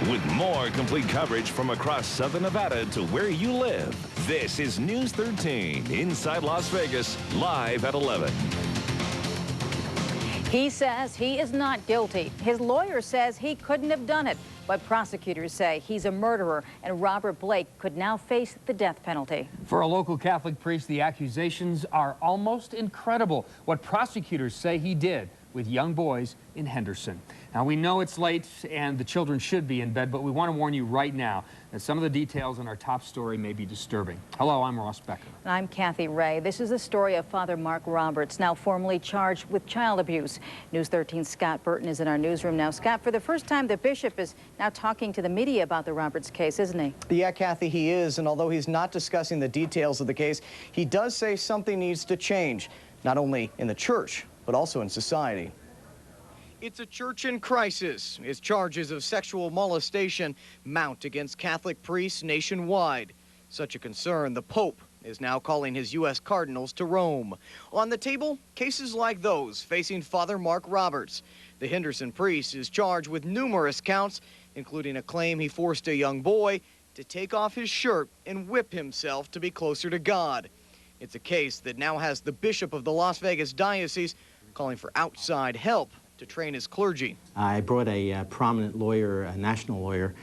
With more complete coverage from across Southern Nevada to where you live, this is News 13 inside Las Vegas, live at 11. He says he is not guilty. His lawyer says he couldn't have done it. But prosecutors say he's a murderer, and Robert Blake could now face the death penalty. For a local Catholic priest, the accusations are almost incredible. What prosecutors say he did with young boys in Henderson. Now, we know it's late and the children should be in bed, but we want to warn you right now that some of the details in our top story may be disturbing. Hello, I'm Ross Becker. And I'm Kathy Ray. This is the story of Father Mark Roberts, now formally charged with child abuse. News 13's Scott Burton is in our newsroom now. Scott, for the first time, the bishop is now talking to the media about the Roberts case, isn't he? Yeah, Kathy, he is. And although he's not discussing the details of the case, he does say something needs to change, not only in the church, but also in society. It's a church in crisis as charges of sexual molestation mount against Catholic priests nationwide. Such a concern, the Pope is now calling his U.S. cardinals to Rome. On the table, cases like those facing Father Mark Roberts. The Henderson priest is charged with numerous counts, including a claim he forced a young boy to take off his shirt and whip himself to be closer to God. It's a case that now has the bishop of the Las Vegas diocese calling for outside help to train his clergy. I brought a prominent lawyer, a national lawyer,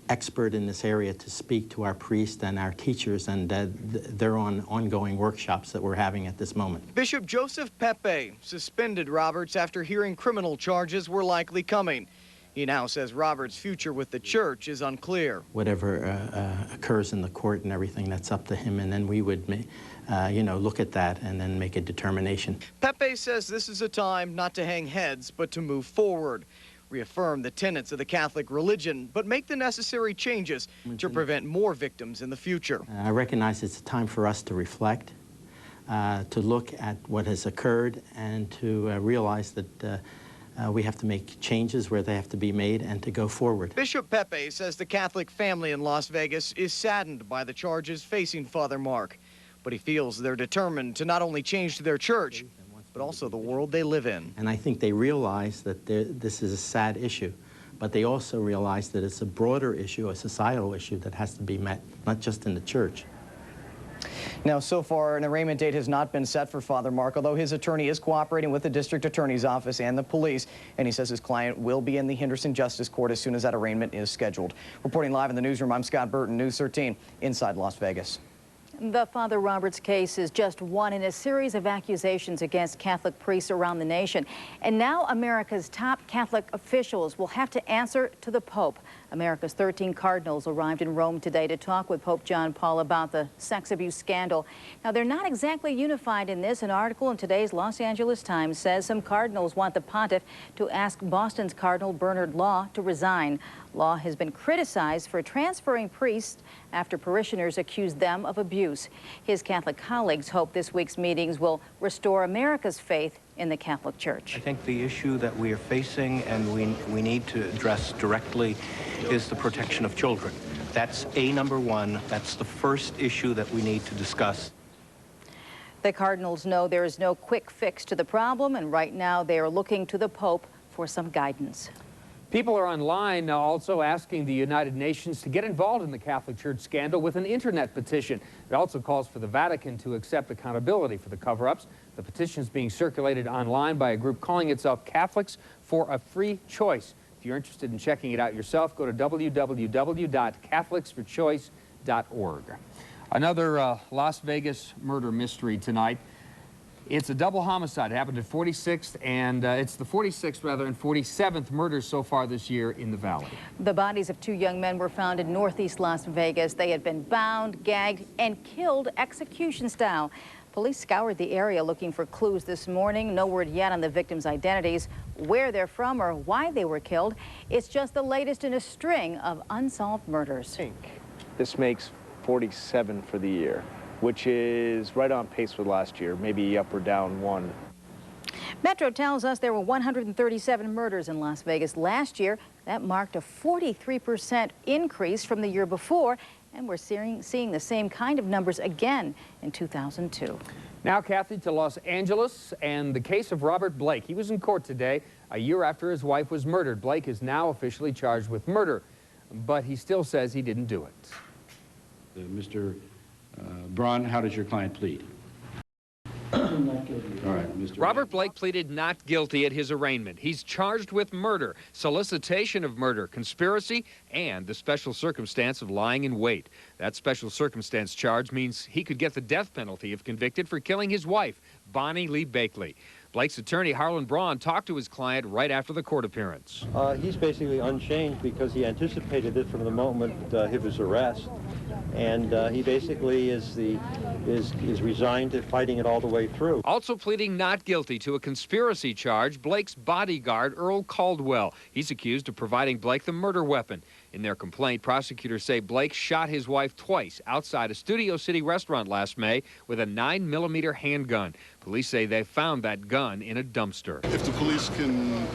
expert in this area to speak to our priests and our teachers, and they're on ongoing workshops that we're having at this moment. Bishop Joseph Pepe suspended Roberts after hearing criminal charges were likely coming. He now says Roberts' future with the church is unclear. Whatever occurs in the court and everything, that's up to him, and then we would, you know, look at that and then make a determination. Pepe says this is a time not to hang heads, but to move forward, reaffirm the tenets of the Catholic religion, but make the necessary changes to prevent more victims in the future. I recognize it's a time for us to reflect, to look at what has occurred, and to realize that we have to make changes where they have to be made and to go forward. Bishop Pepe says the Catholic family in Las Vegas is saddened by the charges facing Father Mark, but he feels they're determined to not only change their church, but also the world they live in. And I think they realize that this is a sad issue, but they also realize that it's a broader issue, a societal issue that has to be met, not just in the church. Now, so far, an arraignment date has not been set for Father Mark, although his attorney is cooperating with the district attorney's office and the police, and he says his client will be in the Henderson Justice Court as soon as that arraignment is scheduled. Reporting live in the newsroom, I'm Scott Burton, News 13, inside Las Vegas. The Father Roberts case is just one in a series of accusations against Catholic priests around the nation. And now America's top Catholic officials will have to answer to the Pope. America's 13 cardinals arrived in Rome today to talk with Pope John Paul about the sex abuse scandal. Now, they're not exactly unified in this. An article in today's Los Angeles Times says some cardinals want the pontiff to ask Boston's Cardinal Bernard Law to resign. Law has been criticized for transferring priests after parishioners accused them of abuse. His Catholic colleagues hope this week's meetings will restore America's faith in the Catholic Church. I think the issue that we are facing and we need to address directly is the protection of children. That's number one. That's the first issue that we need to discuss. The cardinals know there is no quick fix to the problem, and right now they are looking to the Pope for some guidance. People are online also asking the United Nations to get involved in the Catholic Church scandal with an internet petition. It also calls for the Vatican to accept accountability for the cover-ups. The petition is being circulated online by a group calling itself Catholics for a Free Choice. If you're interested in checking it out yourself, go to www.catholicsforchoice.org. Another Las Vegas murder mystery tonight. It's a double homicide. It happened at 46th, and it's the 46th, rather, and 47th murders so far this year in the valley. The bodies of two young men were found in northeast Las Vegas. They had been bound, gagged, and killed execution style. Police scoured the area looking for clues this morning. No word yet on the victims' identities, where they're from, or why they were killed. It's just the latest in a string of unsolved murders. I think this makes 47 for the year, which is right on pace with last year, maybe up or down one. Metro tells us there were 137 murders in Las Vegas last year. That marked a 43% increase from the year before, and we're seeing the same kind of numbers again in 2002. Now, Kathy, to Los Angeles and the case of Robert Blake. He was in court today, a year after his wife was murdered. Blake is now officially charged with murder, but he still says he didn't do it. Mr. Braun, how does your client plead? Not guilty. All right, Mr. Robert Blake pleaded not guilty at his arraignment. He's charged with murder, solicitation of murder, conspiracy, and the special circumstance of lying in wait. That special circumstance charge means he could get the death penalty if convicted for killing his wife, Bonnie Lee Bakley. Blake's attorney, Harlan Braun, talked to his client right after the court appearance. He's basically unchanged because he anticipated it from the moment of his arrest, and he basically is resigned to fighting it all the way through. Also pleading not guilty to a conspiracy charge, Blake's bodyguard, Earl Caldwell. He's accused of providing Blake the murder weapon. In their complaint, prosecutors say Blake shot his wife twice outside a Studio City restaurant last May with a 9mm handgun. Police say they found that gun in a dumpster. If the police can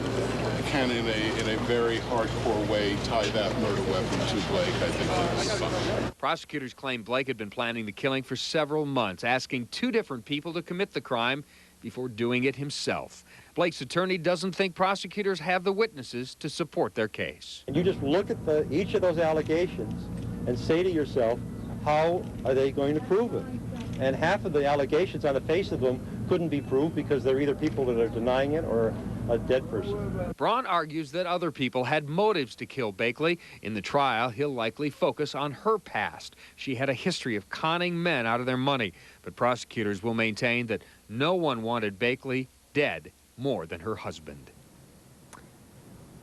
in a very hardcore way tie that murder weapon to Blake, I think that's fine. Prosecutors claim Blake had been planning the killing for several months, asking two different people to commit the crime before doing it himself. Blake's attorney doesn't think prosecutors have the witnesses to support their case. And you just look at each of those allegations and say to yourself, how are they going to prove it? And half of the allegations on the face of them couldn't be proved because they're either people that are denying it or a dead person. Braun argues that other people had motives to kill Bakley. In the trial, he'll likely focus on her past. She had a history of conning men out of their money, but prosecutors will maintain that no one wanted Bakley dead more than her husband.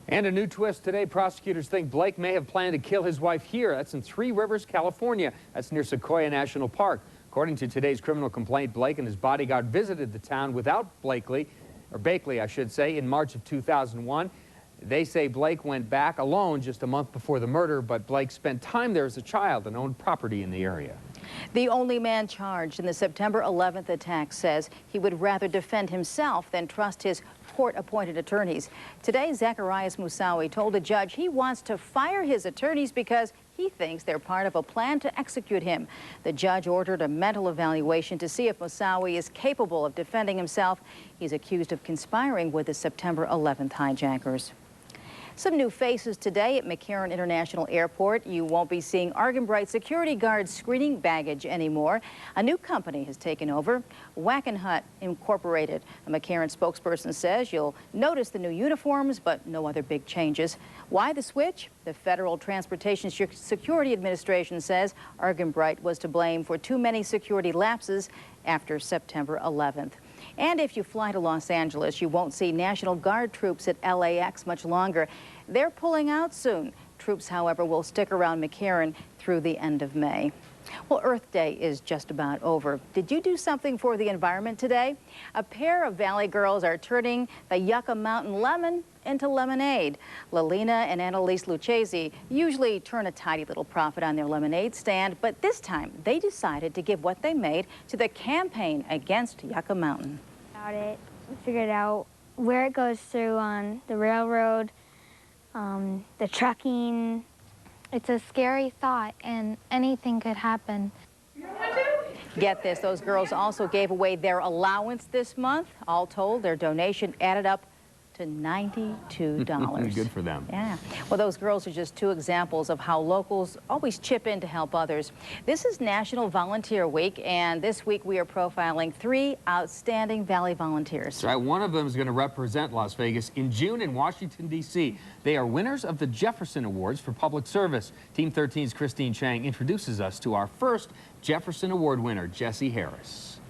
And a new twist today. Prosecutors think Blake may have planned to kill his wife here. That's in Three Rivers, California. That's near Sequoia National Park. According to today's criminal complaint, Blake and his bodyguard visited the town without Bakley, I should say, in March of 2001. They say Blake went back alone just a month before the murder, but Blake spent time there as a child and owned property in the area. The only man charged in the September 11th attack says he would rather defend himself than trust his court-appointed attorneys. Today, Zacharias Musawi told a judge he wants to fire his attorneys because he thinks they're part of a plan to execute him. The judge ordered a mental evaluation to see if Musawi is capable of defending himself. He's accused of conspiring with the September 11th hijackers. Some new faces today at McCarran International Airport. You won't be seeing Argenbright security guards screening baggage anymore. A new company has taken over, Wackenhut Incorporated. A McCarran spokesperson says you'll notice the new uniforms, but no other big changes. Why the switch? The Federal Transportation Security Administration says Argenbright was to blame for too many security lapses after September 11th. And if you fly to Los Angeles, you won't see National Guard troops at LAX much longer. They're pulling out soon. Troops, however, will stick around McCarran through the end of May. Well, Earth Day is just about over. Did you do something for the environment today? A pair of Valley girls are turning the Yucca Mountain lemon into lemonade. Lalina and Annalise Lucchese usually turn a tidy little profit on their lemonade stand, but this time they decided to give what they made to the campaign against Yucca Mountain. We figured out where it goes through on the railroad, the trucking. It's a scary thought, and anything could happen. Get this, those girls also gave away their allowance this month. All told, their donation added up to $92. Good for them. Yeah. Well, those girls are just two examples of how locals always chip in to help others. This is National Volunteer Week, and this week we are profiling 3 outstanding Valley volunteers. That's right. One of them is going to represent Las Vegas in June in Washington, D.C. They are winners of the Jefferson Awards for Public Service. Team 13's Christine Chang introduces us to our first Jefferson Award winner, Jessie Harris.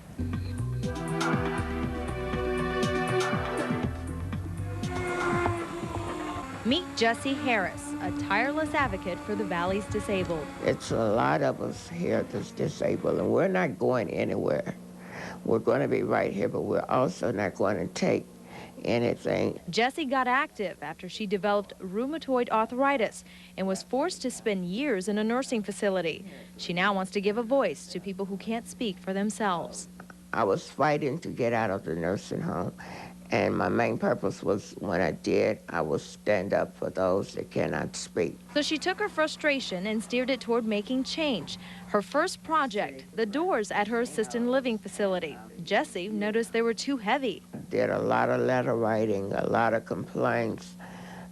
Meet Jessie Harris, a tireless advocate for the Valley's disabled. It's a lot of us here that's disabled, and we're not going anywhere. We're going to be right here, but we're also not going to take anything. Jessie got active after she developed rheumatoid arthritis and was forced to spend years in a nursing facility. She now wants to give a voice to people who can't speak for themselves. I was fighting to get out of the nursing home, And my main purpose was, when I did, I would stand up for those that cannot speak. So she took her frustration and steered it toward making change. Her first project, the doors at her assisted living facility. Jessie noticed they were too heavy. Did a lot of letter writing, a lot of complaints,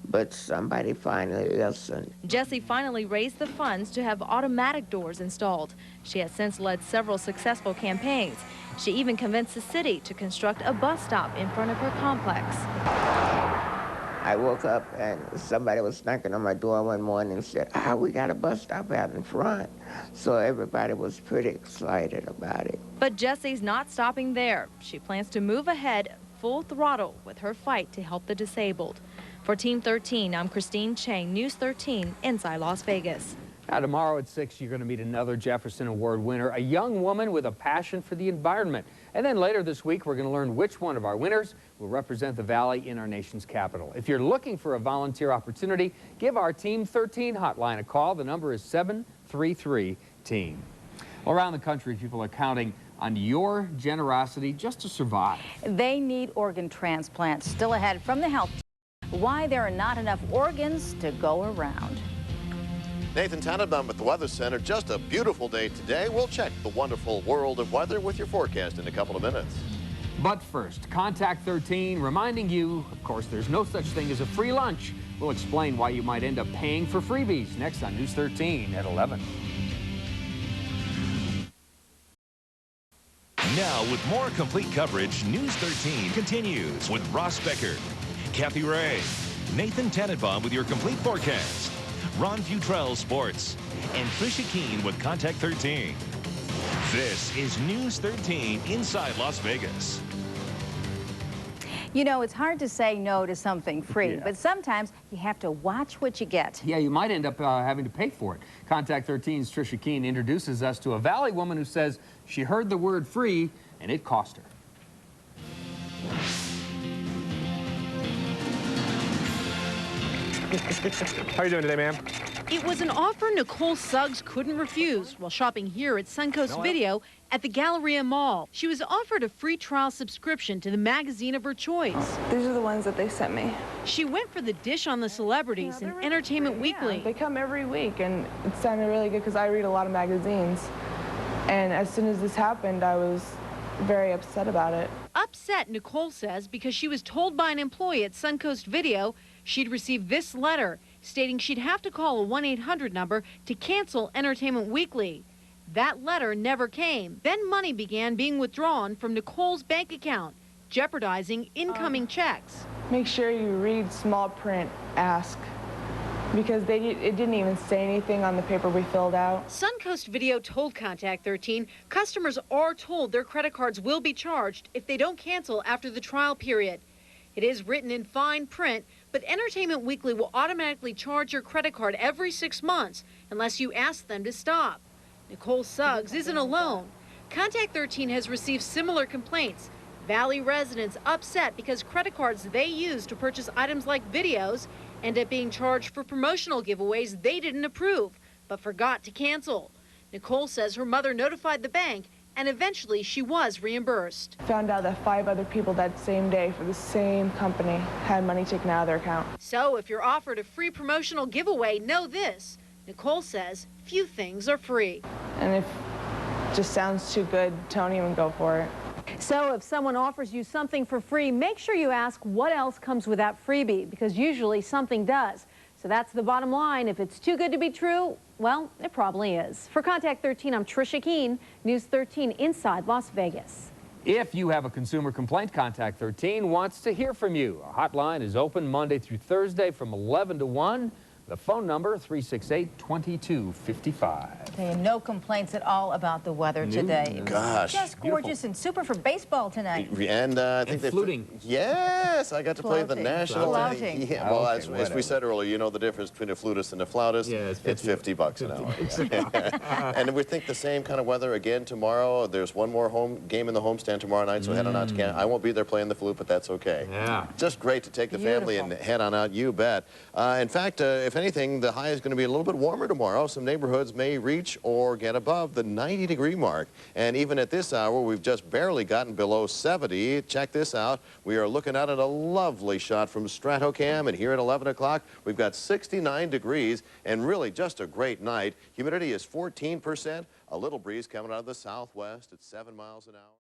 but somebody finally listened. Jessie finally raised the funds to have automatic doors installed. She has since led several successful campaigns. She even convinced the city to construct a bus stop in front of her complex. I woke up and somebody was knocking on my door one morning and said, we got a bus stop out in front. So everybody was pretty excited about it. But Jessie's not stopping there. She plans to move ahead full throttle with her fight to help the disabled. For Team 13, I'm Christine Chang, News 13, inside Las Vegas. Now, tomorrow at 6, you're going to meet another Jefferson Award winner, a young woman with a passion for the environment. And then later this week, we're going to learn which one of our winners will represent the Valley in our nation's capital. If you're looking for a volunteer opportunity, give our Team 13 hotline a call. The number is 733-TEAM. Around the country, people are counting on your generosity just to survive. They need organ transplants. Still ahead from the health team, why there are not enough organs to go around. Nathan Tannenbaum with the Weather Center. Just a beautiful day today. We'll check the wonderful world of weather with your forecast in a couple of minutes. But first, Contact 13 reminding you, of course, there's no such thing as a free lunch. We'll explain why you might end up paying for freebies next on News 13 at 11. Now, with more complete coverage, News 13 continues with Ross Becker, Kathy Ray, Nathan Tannenbaum with your complete forecast, Ron Futrell Sports, and Trisha Keene with Contact 13. This is News 13 inside Las Vegas. You know, it's hard to say no to something free, but sometimes you have to watch what you get. Yeah, you might end up having to pay for it. Contact 13's Trisha Keene introduces us to a Valley woman who says she heard the word free and it cost her. How are you doing today, ma'am? It was an offer Nicole Suggs couldn't refuse while shopping here at Suncoast Video at the Galleria Mall. She was offered a free trial subscription to the magazine of her choice. These are the ones that they sent me. She went for the Dish on the Celebrities in Entertainment Weekly. They come every week, and it sounded really good because I read a lot of magazines. And as soon as this happened, I was very upset about it. Upset, Nicole says, because she was told by an employee at Suncoast Video she'd receive this letter stating she'd have to call a 1-800 number to cancel Entertainment Weekly. That letter never came. Then money began being withdrawn from Nicole's bank account, jeopardizing incoming checks. Make sure you read small print, ask, because it didn't even say anything on the paper we filled out. Suncoast Video told Contact 13 customers are told their credit cards will be charged if they don't cancel after the trial period. It is written in fine print, but Entertainment Weekly will automatically charge your credit card every 6 months unless you ask them to stop. Nicole Suggs isn't alone. Contact 13 has received similar complaints. Valley residents upset because credit cards they use to purchase items like videos end up being charged for promotional giveaways they didn't approve, but forgot to cancel. Nicole says her mother notified the bank, and eventually she was reimbursed. Found out that 5 other people that same day for the same company had money taken out of their account. So if you're offered a free promotional giveaway, know this. Nicole says few things are free. And if it just sounds too good, don't even go for it. So if someone offers you something for free, make sure you ask what else comes with that freebie, because usually something does. So that's the bottom line. If it's too good to be true, well, it probably is. For Contact 13, I'm Trisha Keene, News 13 inside Las Vegas. If you have a consumer complaint, Contact 13 wants to hear from you. Our hotline is open Monday through Thursday from 11 to 1. The phone number, 368-2255. No complaints at all about the weather today. Gosh. Just gorgeous and super for baseball tonight. And I think and fluting. Yes, I got to play the national. Floating. Yeah, well, as we said earlier, you know the difference between a flutist and a flautist. Yeah, it's $50 an hour. And we think the same kind of weather again tomorrow. There's one more home game in the homestand tomorrow night, so head on out to Canada. I won't be there playing the flute, but that's okay. Yeah. Just great to take the family and head on out. You bet. In fact, if anything, the high is going to be a little bit warmer tomorrow. Some neighborhoods may reach or get above the 90-degree mark. And even at this hour, we've just barely gotten below 70. Check this out. We are looking out at a lovely shot from Stratocam, and here at 11 o'clock, we've got 69 degrees, and really just a great night. Humidity is 14%. A little breeze coming out of the southwest at 7 miles an hour.